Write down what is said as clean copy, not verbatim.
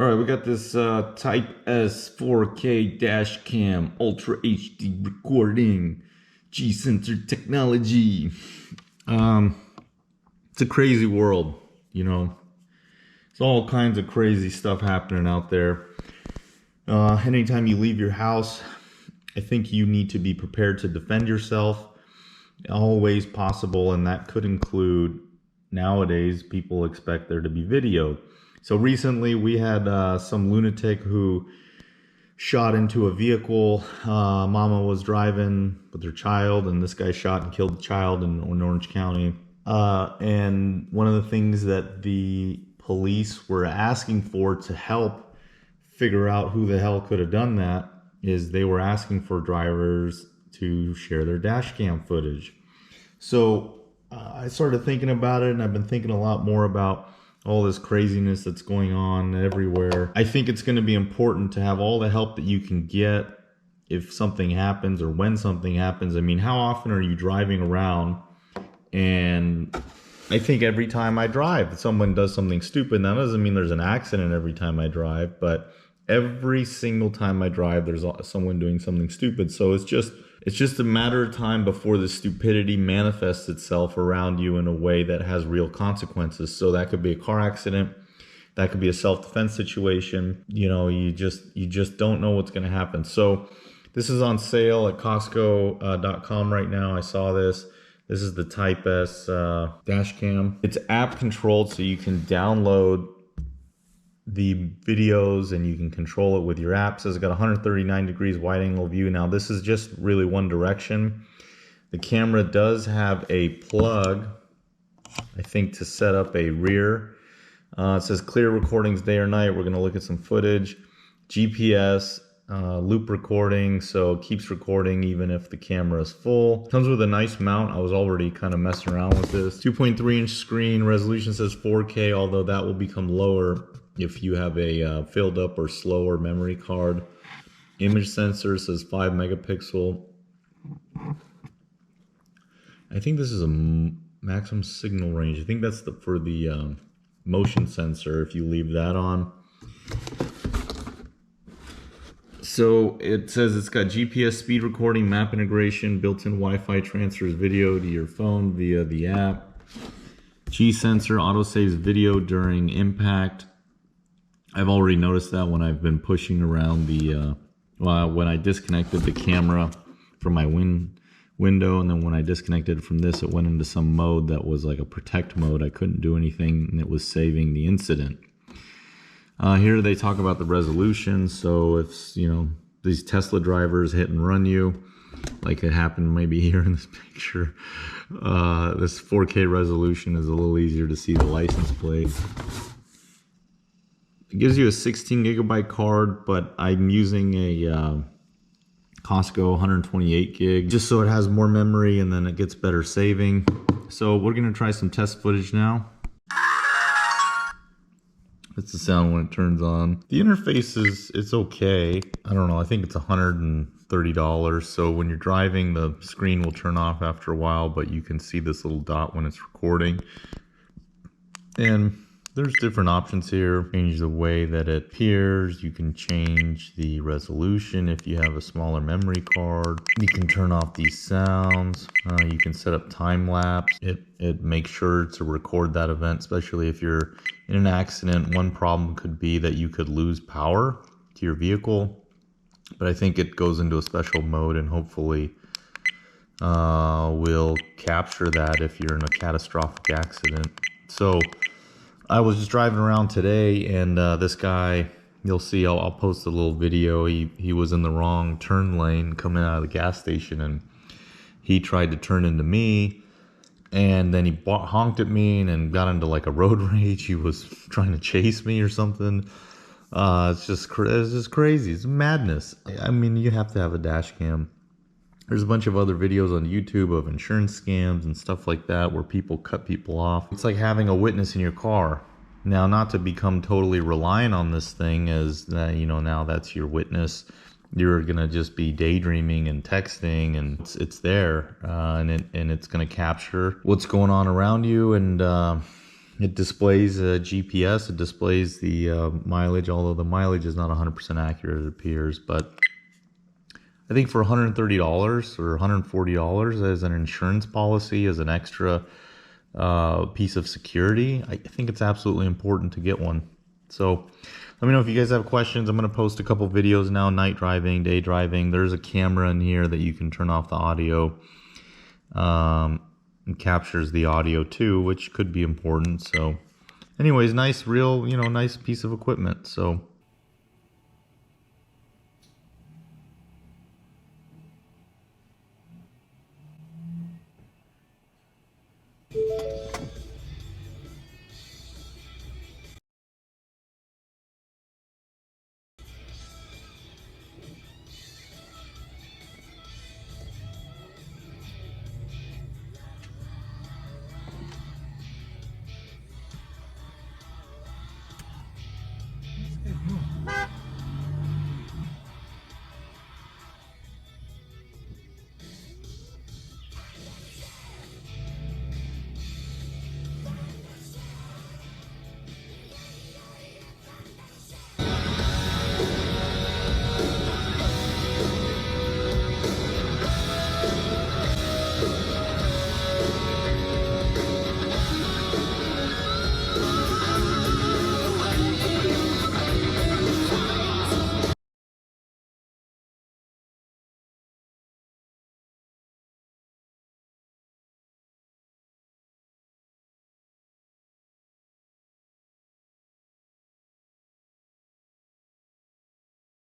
All right, we got this Type S 4K dash cam, Ultra HD recording, G sensor technology. Um, it's a crazy world, you know. There's all kinds of crazy stuff happening out there. Anytime you leave your house, I think you need to be prepared to defend yourself all ways possible, and that could include nowadays people expect there to be video. So recently we had some lunatic who shot into a vehicle. Mama was driving with her child, and this guy shot and killed the child in Orange County. And one of the things that the police were asking for to help figure out who the hell could have done that is they were asking for drivers to share their dash cam footage. So I started thinking about it, and I've been thinking a lot more about all this craziness that's going on everywhere. I think it's going to be important to have all the help that you can get if something happens or when something happens. I mean, how often are you driving around? And I think every time I drive, someone does something stupid. That doesn't mean there's an accident every time I drive, but every single time I drive, there's someone doing something stupid. So it's just a matter of time before the stupidity manifests itself around you in a way that has real consequences. So that could be a car accident, that could be a self-defense situation. You know, you just don't know what's going to happen. So this is on sale at Costco.com right now. I saw this. This is the Type S dash cam. It's app controlled, so you can download the videos and you can control it with your app. It says it's got 139 degrees wide angle view. Now this is just really one direction. The camera does have a plug, I think, to set up a rear. It says clear recordings day or night. We're going to look at some footage. GPS, loop recording, so it keeps recording even if the camera is full. Comes with a nice mount. I was already kind of messing around with this. 2.3-inch screen. Resolution says 4K, although that will become lower if you have a filled up or slower memory card. Image sensor says 5 megapixel. I think this is a maximum signal range. I think that's for the motion sensor if you leave that on. So it says it's got GPS speed recording, map integration, built-in Wi-Fi transfers video to your phone via the app. G sensor auto saves video during impact. I've already noticed that when I've been pushing around the, when I disconnected the camera from my window, and then when I disconnected from this, it went into some mode that was like a protect mode. I couldn't do anything, and it was saving the incident. Here they talk about the resolution. So if, you know, these Tesla drivers hit and run you, like it happened maybe here in this picture, this 4K resolution is a little easier to see the license plate. It gives you a 16 gigabyte card, but I'm using a Costco 128 gig just so it has more memory and then it gets better saving. So we're going to try some test footage now. That's the sound when it turns on. The interface it's okay. I don't know, I think it's $130. So when you're driving, the screen will turn off after a while, but you can see this little dot when it's recording. And there's different options here. Change the way that it appears. You can change the resolution if you have a smaller memory card. You can turn off these sounds. You can set up time lapse. It makes sure to record that event, especially if you're in an accident. One problem could be that you could lose power to your vehicle, but I think it goes into a special mode and hopefully will capture that if you're in a catastrophic accident. So I was just driving around today, and this guy, you'll see, I'll post a little video. He was in the wrong turn lane coming out of the gas station, and he tried to turn into me, and then he honked at me and got into like a road rage. He was trying to chase me or something. It's just crazy. It's madness. I mean, you have to have a dash cam. There's a bunch of other videos on YouTube of insurance scams and stuff like that where people cut people off. It's like having a witness in your car. Now, not to become totally reliant on this thing as, you know, now that's your witness. You're going to just be daydreaming and texting, and it's there, and it's going to capture what's going on around you. And It displays GPS, it displays the mileage, although the mileage is not 100% accurate, it appears. But I think for $130 or $140 as an insurance policy, as an extra piece of security, I think it's absolutely important to get one. So let me know if you guys have questions. I'm going to post a couple videos now, night driving, day driving. There's a camera in here that you can turn off the audio. And captures the audio too, which could be important. So anyways, nice, real, nice piece of equipment. So Good.